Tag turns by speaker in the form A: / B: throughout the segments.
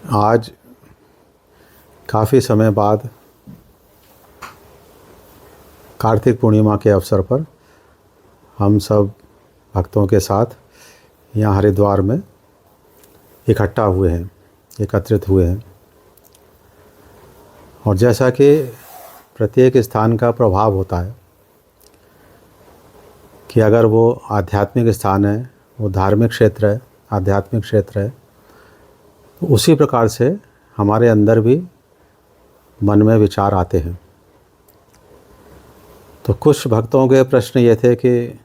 A: आज काफ़ी समय बाद कार्तिक पूर्णिमा के अवसर पर हम सब भक्तों के साथ यहाँ हरिद्वार में इकट्ठा हुए हैं, एकत्रित हुए हैं। और जैसा कि प्रत्येक स्थान का प्रभाव होता है कि अगर वो आध्यात्मिक स्थान है, वो धार्मिक क्षेत्र है, आध्यात्मिक क्षेत्र है, तो उसी प्रकार से हमारे अंदर भी मन में विचार आते हैं। तो कुछ भक्तों के प्रश्न ये थे कि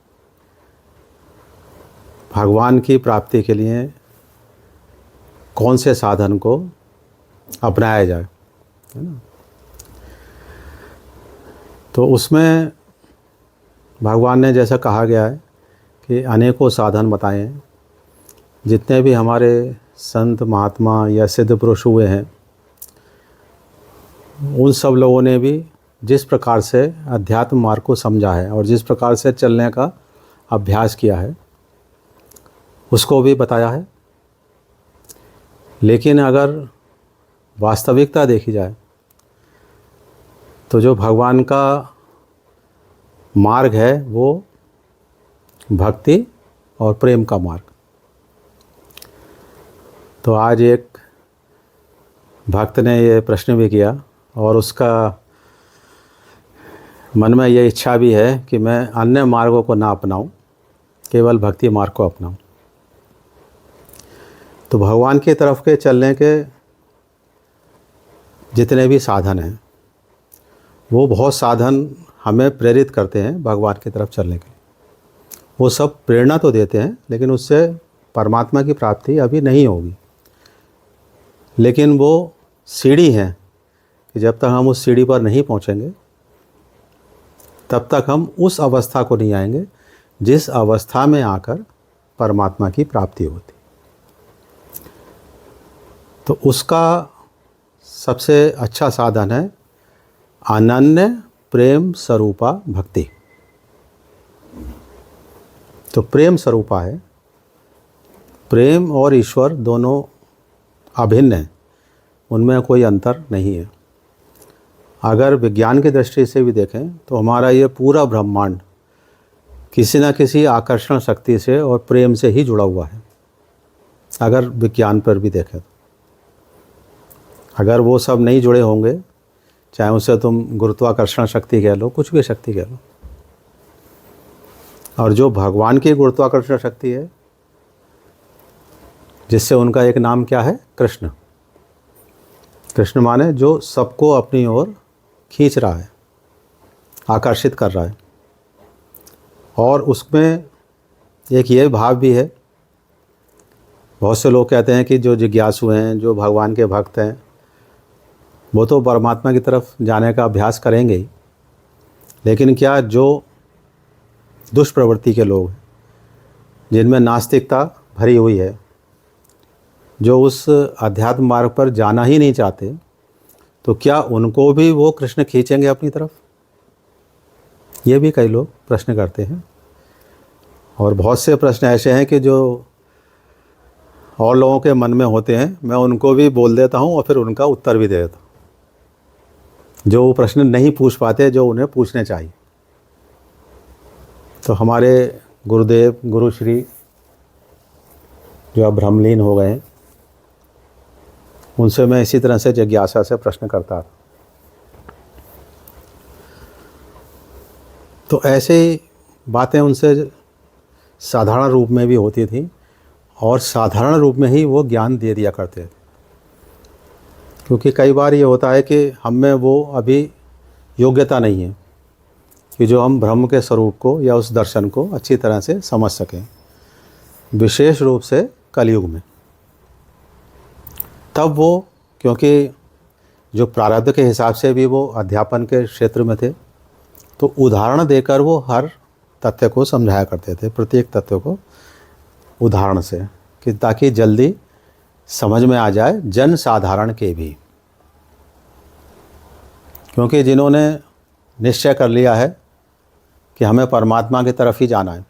A: भगवान की प्राप्ति के लिए कौन से साधन को अपनाया जाए, है ना। तो उसमें भगवान ने जैसा कहा गया है कि अनेकों साधन बताए हैं। जितने भी हमारे संत महात्मा या सिद्ध पुरुष हुए हैं, उन सब लोगों ने भी जिस प्रकार से अध्यात्म मार्ग को समझा है और जिस प्रकार से चलने का अभ्यास किया है, उसको भी बताया है। लेकिन अगर वास्तविकता देखी जाए तो जो भगवान का मार्ग है वो भक्ति और प्रेम का मार्ग। तो आज एक भक्त ने ये प्रश्न भी किया और उसका मन में ये इच्छा भी है कि मैं अन्य मार्गों को ना अपनाऊं, केवल भक्ति मार्ग को अपनाऊं। तो भगवान की तरफ के चलने के जितने भी साधन हैं, वो बहुत साधन हमें प्रेरित करते हैं भगवान की तरफ चलने के लिए। वो सब प्रेरणा तो देते हैं, लेकिन उससे परमात्मा की प्राप्ति अभी नहीं होगी। लेकिन वो सीढ़ी है कि जब तक हम उस सीढ़ी पर नहीं पहुंचेंगे, तब तक हम उस अवस्था को नहीं आएंगे जिस अवस्था में आकर परमात्मा की प्राप्ति होती। तो उसका सबसे अच्छा साधन है अनन्य प्रेम स्वरूपा भक्ति। तो प्रेम स्वरूपा है, प्रेम और ईश्वर दोनों अभिन्न हैं, उनमें कोई अंतर नहीं है। अगर विज्ञान की दृष्टि से भी देखें तो हमारा ये पूरा ब्रह्मांड किसी न किसी आकर्षण शक्ति से और प्रेम से ही जुड़ा हुआ है। अगर विज्ञान पर भी देखें तो अगर वो सब नहीं जुड़े होंगे, चाहे उसे तुम गुरुत्वाकर्षण शक्ति कह लो, कुछ भी शक्ति कह लो, और जो भगवान की गुरुत्वाकर्षण शक्ति है, जिससे उनका एक नाम क्या है, कृष्ण। कृष्ण माने जो सबको अपनी ओर खींच रहा है, आकर्षित कर रहा है। और उसमें एक ये भाव भी है, बहुत से लोग कहते हैं कि जो जिज्ञासु हैं, जो भगवान के भक्त हैं, वो तो परमात्मा की तरफ जाने का अभ्यास करेंगे ही। लेकिन क्या जो दुष्प्रवृत्ति के लोग हैं, जिनमें नास्तिकता भरी हुई है, जो उस अध्यात्म मार्ग पर जाना ही नहीं चाहते, तो क्या उनको भी वो कृष्ण खींचेंगे अपनी तरफ? ये भी कई लोग प्रश्न करते हैं। और बहुत से प्रश्न ऐसे हैं कि जो और लोगों के मन में होते हैं, मैं उनको भी बोल देता हूँ और फिर उनका उत्तर भी दे देता हूँ, जो वो प्रश्न नहीं पूछ पाते जो उन्हें पूछने चाहिए। तो हमारे गुरुदेव गुरुश्री जो अब ब्रह्मलीन हो गए, उनसे मैं इसी तरह से जिज्ञासा से प्रश्न करता था। तो ऐसे ही बातें उनसे साधारण रूप में भी होती थी और साधारण रूप में ही वो ज्ञान दे दिया करते थे। क्योंकि कई बार ये होता है कि हम में वो अभी योग्यता नहीं है कि जो हम ब्रह्म के स्वरूप को या उस दर्शन को अच्छी तरह से समझ सकें, विशेष रूप से कलयुग में। तब वो, क्योंकि जो प्रारब्ध के हिसाब से भी वो अध्यापन के क्षेत्र में थे, तो उदाहरण देकर वो हर तथ्य को समझाया करते थे, प्रत्येक तथ्य को उदाहरण से, कि ताकि जल्दी समझ में आ जाए जन साधारण के भी। क्योंकि जिन्होंने निश्चय कर लिया है कि हमें परमात्मा की तरफ ही जाना है,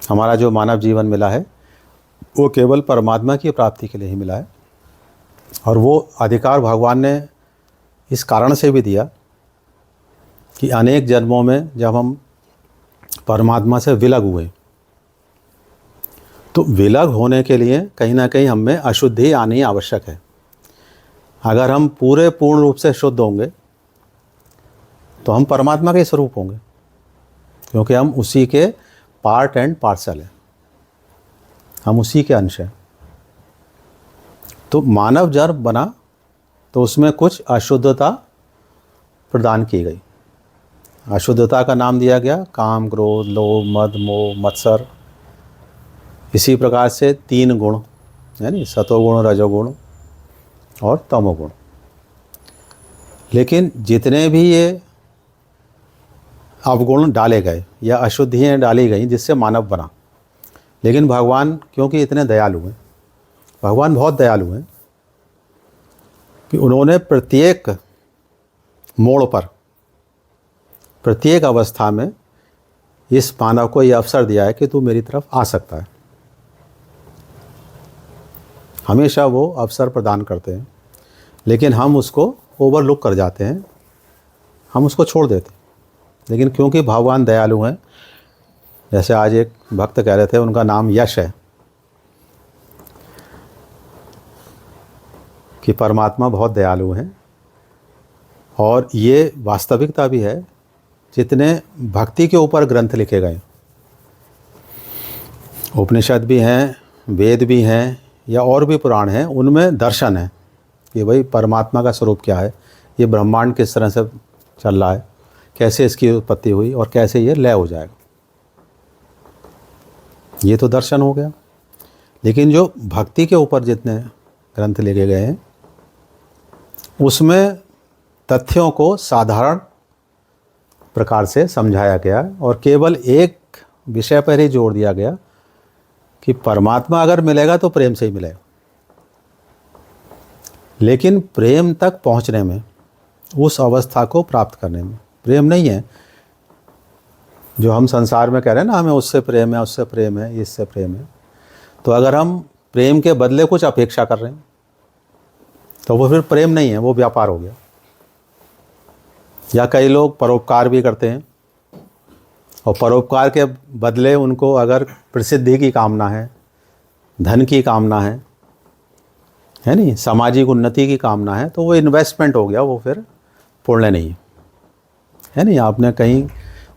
A: हमारा जो मानव जीवन मिला है वो केवल परमात्मा की प्राप्ति के लिए ही मिला है। और वो अधिकार भगवान ने इस कारण से भी दिया कि अनेक जन्मों में जब हम परमात्मा से विलग हुए, तो विलग होने के लिए कहीं ना कहीं हमें अशुद्धि आनी आवश्यक है। अगर हम पूर्ण रूप से शुद्ध होंगे तो हम परमात्मा के स्वरूप होंगे, क्योंकि हम उसी के पार्ट एंड पार्सल हैं, हम उसी के अंश हैं। तो मानव जन्म बना तो उसमें कुछ अशुद्धता प्रदान की गई। अशुद्धता का नाम दिया गया काम, क्रोध, लोभ, मद, मोह, मत्सर। इसी प्रकार से 3 गुण, यानी सतोगुण, रजोगुण और तमोगुण। लेकिन जितने भी ये अवगुण डाले गए या अशुद्धियाँ डाली गई जिससे मानव बना, लेकिन भगवान क्योंकि इतने दयालु हैं, भगवान बहुत दयालु हैं कि उन्होंने प्रत्येक मोड़ पर, प्रत्येक अवस्था में इस मानव को यह अवसर दिया है कि तू मेरी तरफ आ सकता है। हमेशा वो अवसर प्रदान करते हैं, लेकिन हम उसको ओवरलुक कर जाते हैं, हम उसको छोड़ देते हैं। लेकिन क्योंकि भगवान दयालु हैं, जैसे आज एक भक्त कह रहे थे, उनका नाम यश है, कि परमात्मा बहुत दयालु हैं। और ये वास्तविकता भी है। जितने भक्ति के ऊपर ग्रंथ लिखे गए, उपनिषद भी हैं, वेद भी हैं या और भी पुराण हैं, उनमें दर्शन है कि भाई परमात्मा का स्वरूप क्या है, ये ब्रह्मांड किस तरह से चल रहा है, कैसे इसकी उत्पत्ति हुई और कैसे ये लय हो जाएगा। ये तो दर्शन हो गया। लेकिन जो भक्ति के ऊपर जितने ग्रंथ लिखे गए हैं, उसमें तथ्यों को साधारण प्रकार से समझाया गया और केवल एक विषय पर ही जोर दिया गया कि परमात्मा अगर मिलेगा तो प्रेम से ही मिलेगा। लेकिन प्रेम तक पहुंचने में, उस अवस्था को प्राप्त करने में, प्रेम नहीं है जो हम संसार में कह रहे हैं ना, हमें उससे प्रेम है, उससे प्रेम है, इससे प्रेम है। तो अगर हम प्रेम के बदले कुछ अपेक्षा कर रहे हैं तो वो फिर प्रेम नहीं है, वो व्यापार हो गया। या कई लोग परोपकार भी करते हैं और परोपकार के बदले उनको अगर प्रसिद्धि की कामना है, धन की कामना है नहीं, सामाजिक उन्नति की कामना है, तो वो इन्वेस्टमेंट हो गया, वो फिर पुण्य नहीं है नहीं। आपने कहीं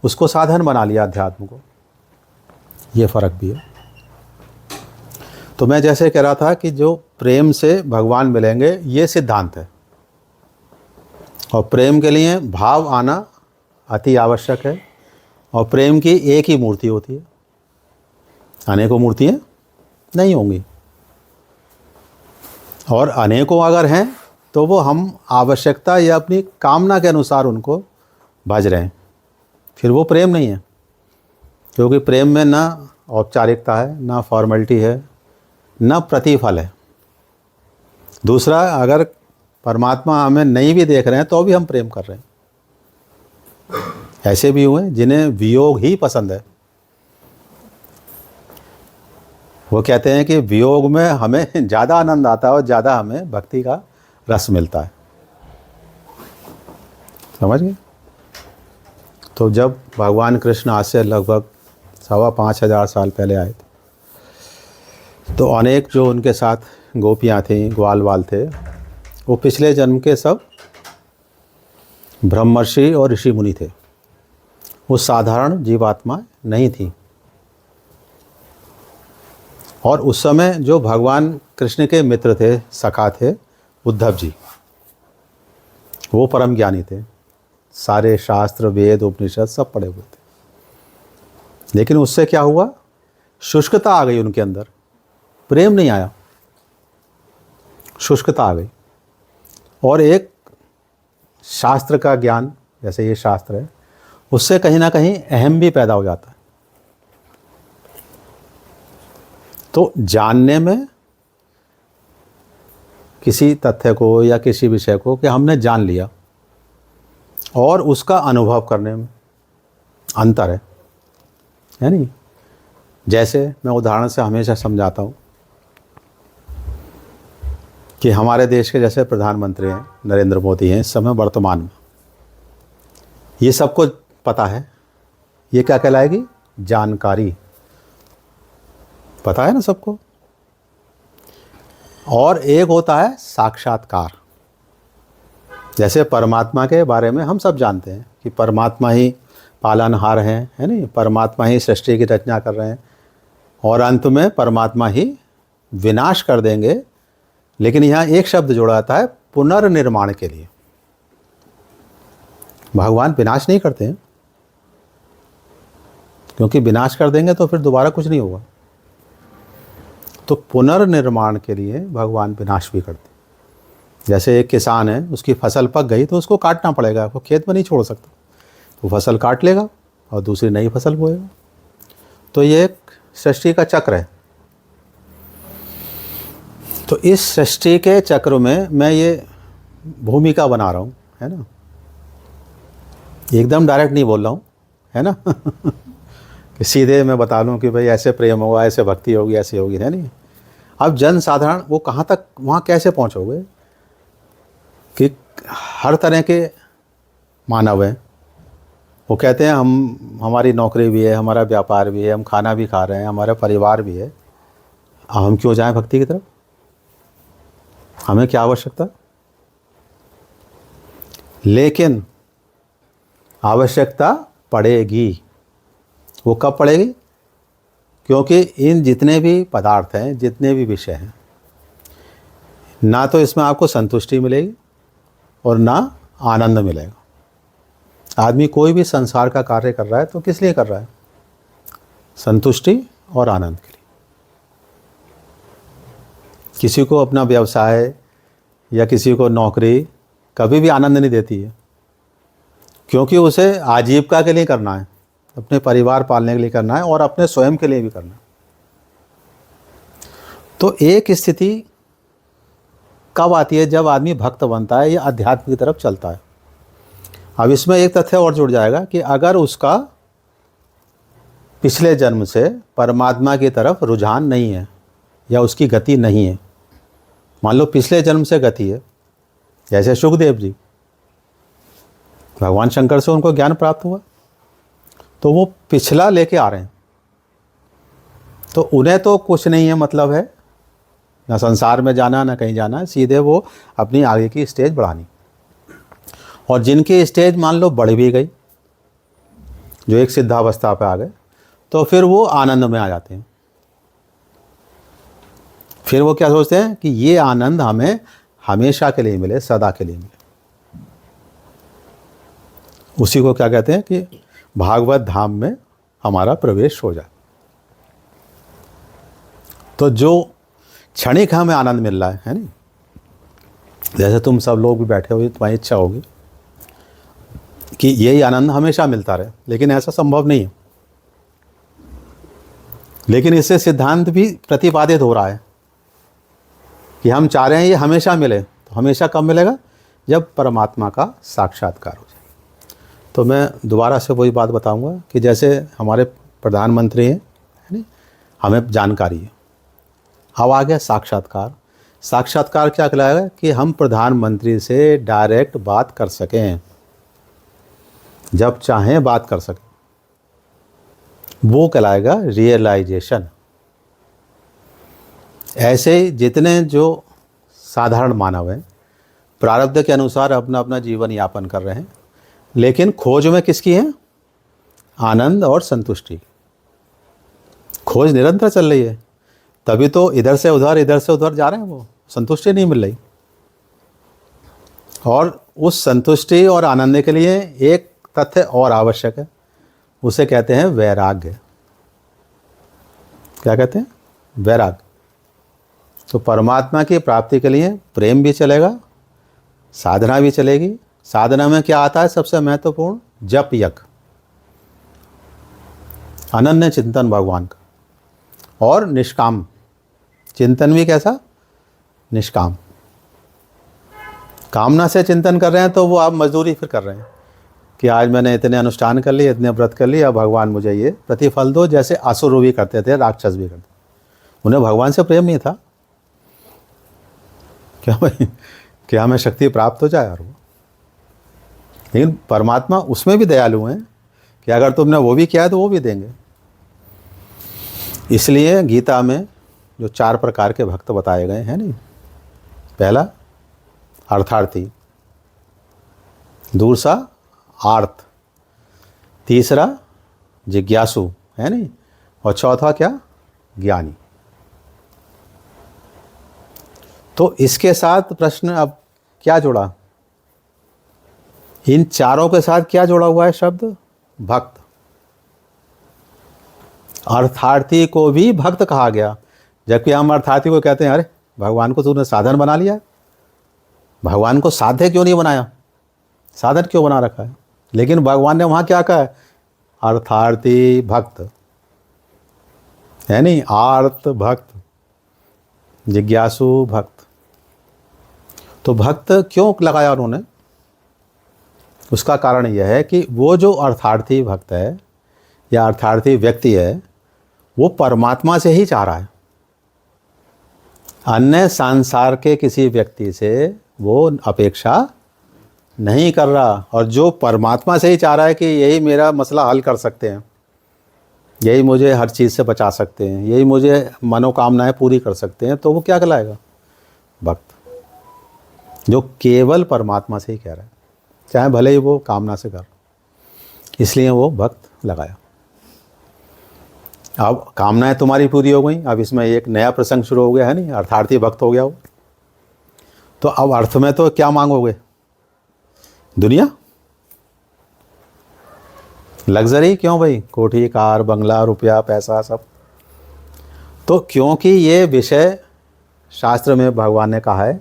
A: उसको साधन बना लिया अध्यात्म को, ये फ़र्क भी है। तो मैं जैसे कह रहा था कि जो प्रेम से भगवान मिलेंगे, ये सिद्धांत है। और प्रेम के लिए भाव आना अति आवश्यक है। और प्रेम की एक ही मूर्ति होती है, अनेकों मूर्तियाँ नहीं होंगी। और अनेकों अगर हैं तो वो हम आवश्यकता या अपनी कामना के अनुसार उनको भज रहे हैं, फिर वो प्रेम नहीं है। क्योंकि प्रेम में ना औपचारिकता है, ना फॉर्मेलिटी है, ना प्रतिफल है। दूसरा, अगर परमात्मा हमें नहीं भी देख रहे हैं तो भी हम प्रेम कर रहे हैं। ऐसे भी हुए जिन्हें वियोग ही पसंद है। वो कहते हैं कि वियोग में हमें ज़्यादा आनंद आता है और ज़्यादा हमें भक्ति का रस मिलता है। समझ गए? तो जब भगवान कृष्ण आज से लगभग 5,500 साल पहले आए थे, तो अनेक जो उनके साथ गोपियाँ थीं, ग्वाल वाल थे, वो पिछले जन्म के सब ब्रह्मर्षि और ऋषि मुनि थे। वो साधारण जीवात्मा नहीं थी। और उस समय जो भगवान कृष्ण के मित्र थे, सखा थे, उद्धव जी, वो परम ज्ञानी थे, सारे शास्त्र, वेद, उपनिषद सब पढ़े हुए थे। लेकिन उससे क्या हुआ? शुष्कता आ गई उनके अंदर, प्रेम नहीं आया, शुष्कता आ गई। और एक शास्त्र का ज्ञान, जैसे ये शास्त्र है, उससे कहीं ना कहीं अहम भी पैदा हो जाता है। तो जानने में, किसी तथ्य को या किसी विषय को कि हमने जान लिया, और उसका अनुभव करने में अंतर है नहीं? जैसे मैं उदाहरण से हमेशा समझाता हूँ कि हमारे देश के जैसे प्रधानमंत्री हैं नरेंद्र मोदी हैं इस समय वर्तमान में, ये सबको पता है, ये क्या कहलाएगी? जानकारी। पता है ना सबको। और एक होता है साक्षात्कार। जैसे परमात्मा के बारे में हम सब जानते हैं कि परमात्मा ही पालनहार हैं, है नहीं, परमात्मा ही सृष्टि की रचना कर रहे हैं और अंत में परमात्मा ही विनाश कर देंगे। लेकिन यहाँ एक शब्द जोड़ा जाता है पुनर्निर्माण के लिए। भगवान विनाश नहीं करते हैं, क्योंकि विनाश कर देंगे तो फिर दोबारा कुछ नहीं होगा। तो पुनर्निर्माण के लिए भगवान विनाश भी करते हैं। जैसे एक किसान है, उसकी फसल पक गई तो उसको काटना पड़ेगा, वो खेत में नहीं छोड़ सकता, वो फसल काट लेगा और दूसरी नई फसल बोएगा। तो ये एक सृष्टि का चक्र है। तो इस सृष्टि के चक्र में मैं ये भूमिका बना रहा हूँ, है ना, एकदम डायरेक्ट नहीं बोल रहा हूँ, है ना कि सीधे मैं बता लूँ कि भाई ऐसे प्रेम होगा, ऐसे भक्ति होगी, ऐसी होगी, है नहीं। अब जन साधारण वो कहाँ तक, वहाँ कैसे पहुँचोगे कि हर तरह के मानव हैं। वो कहते हैं हमारी नौकरी भी है, हमारा व्यापार भी है, हम खाना भी खा रहे हैं, हमारा परिवार भी है, अब हम क्यों जाएं भक्ति की तरफ? हमें क्या आवश्यकता? लेकिन आवश्यकता पड़ेगी। वो कब पड़ेगी? क्योंकि इन जितने भी पदार्थ हैं, जितने भी विषय हैं, ना तो इसमें आपको संतुष्टि मिलेगी और ना आनंद मिलेगा। आदमी कोई भी संसार का कार्य कर रहा है तो किस लिए कर रहा है? संतुष्टि और आनंद के लिए। किसी को अपना व्यवसाय या किसी को नौकरी कभी भी आनंद नहीं देती है, क्योंकि उसे आजीविका के लिए करना है, अपने परिवार पालने के लिए करना है और अपने स्वयं के लिए भी करना है। तो एक स्थिति कब आती है? जब आदमी भक्त बनता है या अध्यात्म की तरफ चलता है। अब इसमें एक तथ्य और जुड़ जाएगा कि अगर उसका पिछले जन्म से परमात्मा की तरफ रुझान नहीं है या उसकी गति नहीं है, मान लो पिछले जन्म से गति है, जैसे सुखदेव जी, भगवान शंकर से उनको ज्ञान प्राप्त हुआ तो वो पिछला लेके आ रहे हैं, तो उन्हें तो कुछ नहीं है, मतलब है ना संसार में जाना ना कहीं जाना, सीधे वो अपनी आगे की स्टेज बढ़ानी। और जिनकी स्टेज मान लो बढ़ भी गई, जो एक सिद्धावस्था पे आ गए, तो फिर वो आनंद में आ जाते हैं। फिर वो क्या सोचते हैं कि ये आनंद हमें हमेशा के लिए मिले, सदा के लिए मिले। उसी को क्या कहते हैं कि भागवत धाम में हमारा प्रवेश हो जाए। तो जो क्षणिक हमें आनंद मिल रहा है नहीं, जैसे तुम सब लोग भी बैठे हो, तुम्हारी इच्छा होगी कि यही आनंद हमेशा मिलता रहे, लेकिन ऐसा संभव नहीं है। लेकिन इससे सिद्धांत भी प्रतिपादित हो रहा है कि हम चाह रहे हैं ये हमेशा मिले। तो हमेशा कब मिलेगा? जब परमात्मा का साक्षात्कार हो जाए। तो मैं दोबारा से वही बात बताऊंगा कि जैसे हमारे प्रधानमंत्री हैं, है नहीं, हमें जानकारी है। अब आ गया साक्षात्कार। साक्षात्कार क्या कहलाएगा? कि हम प्रधानमंत्री से डायरेक्ट बात कर सकें, जब चाहें बात कर सकें, वो कहलाएगा रियलाइजेशन। ऐसे जितने जो साधारण मानव हैं, प्रारब्ध के अनुसार अपना अपना जीवन यापन कर रहे हैं, लेकिन खोज में किसकी है? आनंद और संतुष्टि। खोज निरंतर चल रही है, तभी तो इधर से उधर जा रहे हैं, वो संतुष्टि नहीं मिल रही। और उस संतुष्टि और आनंद के लिए एक तथ्य और आवश्यक है, उसे कहते हैं वैराग्य। क्या कहते हैं? वैराग्य। तो परमात्मा की प्राप्ति के लिए प्रेम भी चलेगा, साधना भी चलेगी। साधना में क्या आता है? सबसे महत्वपूर्ण जप यज्ञ, अनन्य चिंतन भगवान का, और निष्काम चिंतन भी। कैसा? निष्काम। कामना से चिंतन कर रहे हैं तो वो आप मजदूरी फिर कर रहे हैं कि आज मैंने इतने अनुष्ठान कर लिए, इतने व्रत कर लिए, अब भगवान मुझे ये प्रतिफल दो। जैसे असुर भी करते थे, राक्षस भी करते, उन्हें भगवान से प्रेम नहीं था, क्या भाई, क्या हमें शक्ति प्राप्त हो जाए? और वो, लेकिन परमात्मा उसमें भी दयालु हैं कि अगर तुमने वो भी किया है तो वो भी देंगे। इसलिए गीता में जो 4 प्रकार के भक्त बताए गए हैं नहीं, पहला अर्थार्थी, दूसरा आर्त, तीसरा जिज्ञासु है नहीं, और चौथा क्या, ज्ञानी। तो इसके साथ प्रश्न अब क्या जुड़ा, इन चारों के साथ क्या जुड़ा हुआ है शब्द, भक्त। अर्थार्थी को भी भक्त कहा गया, जबकि हम अर्थार्थी को कहते हैं अरे भगवान को तूने साधन बना लिया, भगवान को साध्य क्यों नहीं बनाया, साधन क्यों बना रखा है। लेकिन भगवान ने वहाँ क्या कहा है, अर्थार्थी भक्त, है नहीं, आर्त भक्त, जिज्ञासु भक्त। तो भक्त क्यों लगाया उन्होंने, उसका कारण यह है कि वो जो अर्थार्थी भक्त है या अर्थार्थी व्यक्ति है, वो परमात्मा से ही चाह रहा है, अन्य संसार के किसी व्यक्ति से वो अपेक्षा नहीं कर रहा। और जो परमात्मा से ही चाह रहा है कि यही मेरा मसला हल कर सकते हैं, यही मुझे हर चीज़ से बचा सकते हैं, यही मुझे मनोकामनाएं पूरी कर सकते हैं, तो वो क्या कहलाएगा, भक्त। जो केवल परमात्मा से ही कह रहा है, चाहे भले ही वो कामना से कर, इसलिए वो भक्त लगाया। अब कामनाएं तुम्हारी पूरी हो गई, अब इसमें एक नया प्रसंग शुरू हो गया है नहीं, अर्थार्थी भक्त हो गया वो। तो अब अर्थ में तो क्या मांगोगे, दुनिया, लग्जरी, क्यों भाई, कोठी, कार, बंगला, रुपया, पैसा, सब। तो क्योंकि ये विषय शास्त्र में भगवान ने कहा है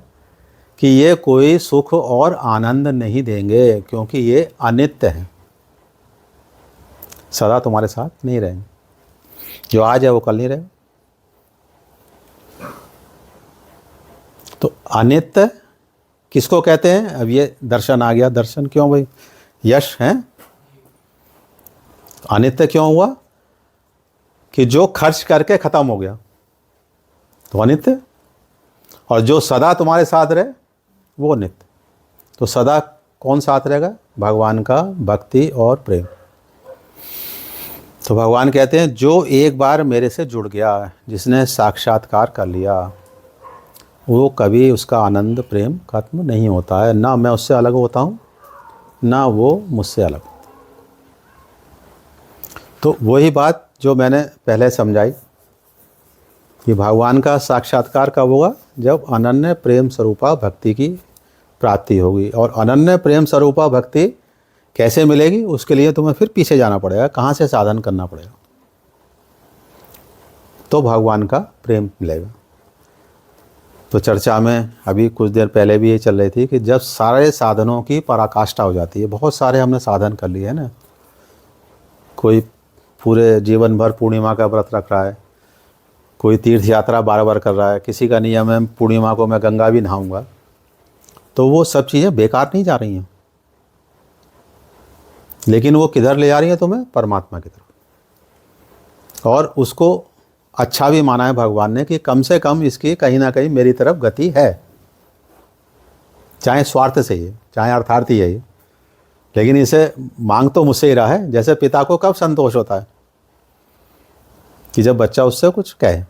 A: कि ये कोई सुख और आनंद नहीं देंगे, क्योंकि ये अनित्य हैं, सदा तुम्हारे साथ नहीं रहेंगे, जो आज है वो कल नहीं रहे। तो अनित्य किसको कहते हैं, अब ये दर्शन आ गया। दर्शन क्यों भाई, यश है, अनित्य क्यों हुआ, कि जो खर्च करके खत्म हो गया तो अनित्य, और जो सदा तुम्हारे साथ रहे वो नित्य। तो सदा कौन साथ रहेगा, भगवान का भक्ति और प्रेम। तो भगवान कहते हैं जो एक बार मेरे से जुड़ गया, जिसने साक्षात्कार कर लिया, वो कभी उसका आनंद प्रेम खत्म नहीं होता है, ना मैं उससे अलग होता हूँ ना वो मुझसे अलग। तो वही बात जो मैंने पहले समझाई कि भगवान का साक्षात्कार कब होगा, जब अनन्य प्रेम स्वरूपा भक्ति की प्राप्ति होगी। और अनन्य प्रेम स्वरूपा भक्ति कैसे मिलेगी, उसके लिए तुम्हें फिर पीछे जाना पड़ेगा, कहाँ से साधन करना पड़ेगा, तो भगवान का प्रेम मिलेगा। तो चर्चा में अभी कुछ देर पहले भी ये चल रही थी कि जब सारे साधनों की पराकाष्ठा हो जाती है, बहुत सारे हमने साधन कर लिए है ना, कोई पूरे जीवन भर पूर्णिमा का व्रत रख रहा है, कोई तीर्थ यात्रा बार बार कर रहा है, किसी का नियम है पूर्णिमा को मैं गंगा भी नहाऊंगा, तो वो सब चीज़ें बेकार नहीं जा रही हैं, लेकिन वो किधर ले जा रही है तुम्हें, परमात्मा की तरफ। और उसको अच्छा भी माना है भगवान ने कि कम से कम इसकी कहीं ना कहीं मेरी तरफ गति है, चाहे स्वार्थ से ही, चाहे अर्थार्थी है, लेकिन इसे मांग तो मुझसे ही रहा है। जैसे पिता को कब संतोष होता है, कि जब बच्चा उससे कुछ कहे,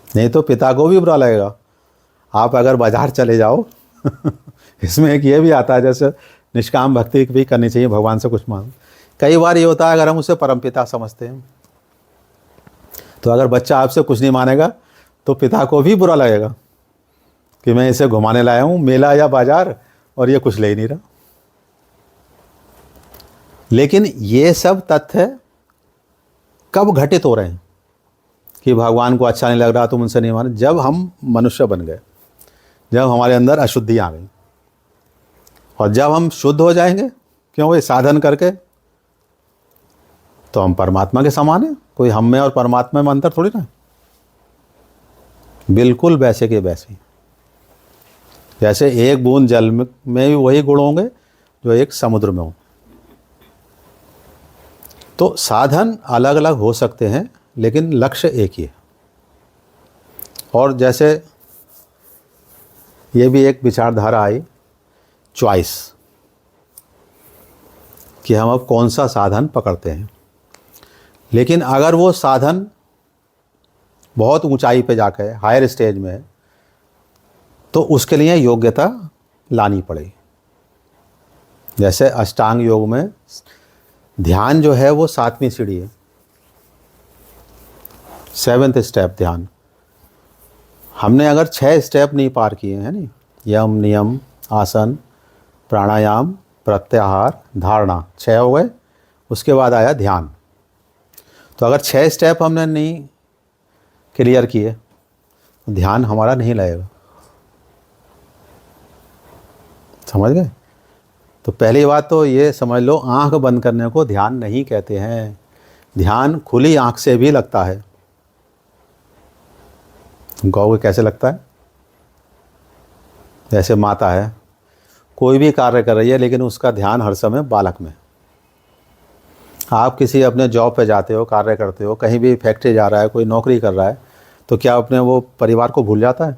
A: नहीं तो पिता को भी बुरा लगेगा। आप अगर बाजार चले जाओ इसमें एक ये भी आता है, जैसे निष्काम भक्ति भी करनी चाहिए, भगवान से कुछ मांग। कई बार ये होता है अगर हम उसे परमपिता समझते हैं, तो अगर बच्चा आपसे कुछ नहीं मानेगा तो पिता को भी बुरा लगेगा कि मैं इसे घुमाने लाया हूँ मेला या बाजार और ये कुछ ले ही नहीं रहा। लेकिन ये सब तथ्य कब घटित हो रहे हैं कि भगवान को अच्छा नहीं लग रहा, तुम उनसे नहीं माने, जब हम मनुष्य बन गए, जब हमारे अंदर अशुद्धि आ गई। और जब हम शुद्ध हो जाएंगे, क्यों भाई, साधन करके, तो हम परमात्मा के समान हैं। कोई हम में और परमात्मा में अंतर थोड़ी ना, बिल्कुल वैसे के वैसे ही। जैसे एक बूंद जल में भी वही गुण होंगे जो एक समुद्र में हो। तो साधन अलग अलग हो सकते हैं, लेकिन लक्ष्य एक ही है। और जैसे ये भी एक विचारधारा आई, चॉइस, कि हम अब कौन सा साधन पकड़ते हैं। लेकिन अगर वो साधन बहुत ऊंचाई पे जाकर हायर स्टेज में है तो उसके लिए योग्यता लानी पड़ेगी। जैसे अष्टांग योग में ध्यान जो है वो 7वीं सीढ़ी है, 7th स्टेप ध्यान। हमने अगर 6 स्टेप नहीं पार किए हैं नहीं, यम, नियम, आसन, प्राणायाम, प्रत्याहार, धारणा, 6 हो गए, उसके बाद आया ध्यान। तो अगर 6 स्टेप हमने नहीं क्लियर किए तो ध्यान हमारा नहीं लगेगा। समझ गए? तो पहली बात तो ये समझ लो, आंख बंद करने को ध्यान नहीं कहते हैं। ध्यान खुली आंख से भी लगता है। तुम कहोगे कैसे लगता है? जैसे माता है, कोई भी कार्य कर रही है लेकिन उसका ध्यान हर समय बालक में। आप किसी अपने जॉब पे जाते हो, कार्य करते हो, कहीं भी फैक्ट्री जा रहा है, कोई नौकरी कर रहा है, तो क्या अपने वो परिवार को भूल जाता है?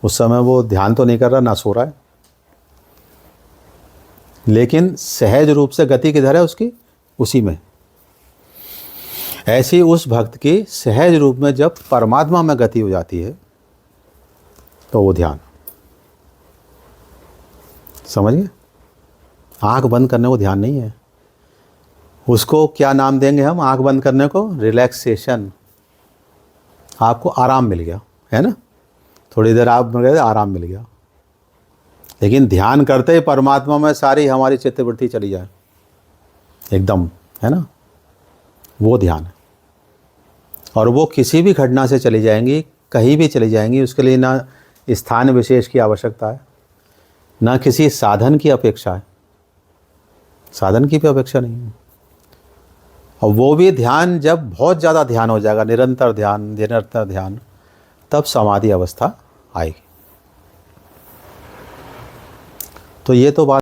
A: उस समय वो ध्यान तो नहीं कर रहा, ना सो रहा है, लेकिन सहज रूप से गति किधर है उसकी? उसी में। ऐसी उस भक्त की सहज रूप में जब परमात्मा में गति हो जाती है तो वो ध्यान। समझिए? आंख बंद करने को ध्यान नहीं है। उसको क्या नाम देंगे हम आंख बंद करने को? रिलैक्सेशन। आपको आराम मिल गया, है ना? थोड़ी देर आप गए, आराम मिल गया। लेकिन ध्यान करते ही परमात्मा में सारी हमारी चित्तवृत्ति चली जाए एकदम, है ना? वो ध्यान है। और वो किसी भी घटना से चली जाएंगी, कहीं भी चली जाएंगी। उसके लिए ना स्थान विशेष की आवश्यकता है, ना किसी साधन की अपेक्षा है। साधन की भी अपेक्षा नहीं है। और वो भी ध्यान जब बहुत ज़्यादा ध्यान हो जाएगा, निरंतर ध्यान, तब समाधि अवस्था आएगी। तो ये तो बात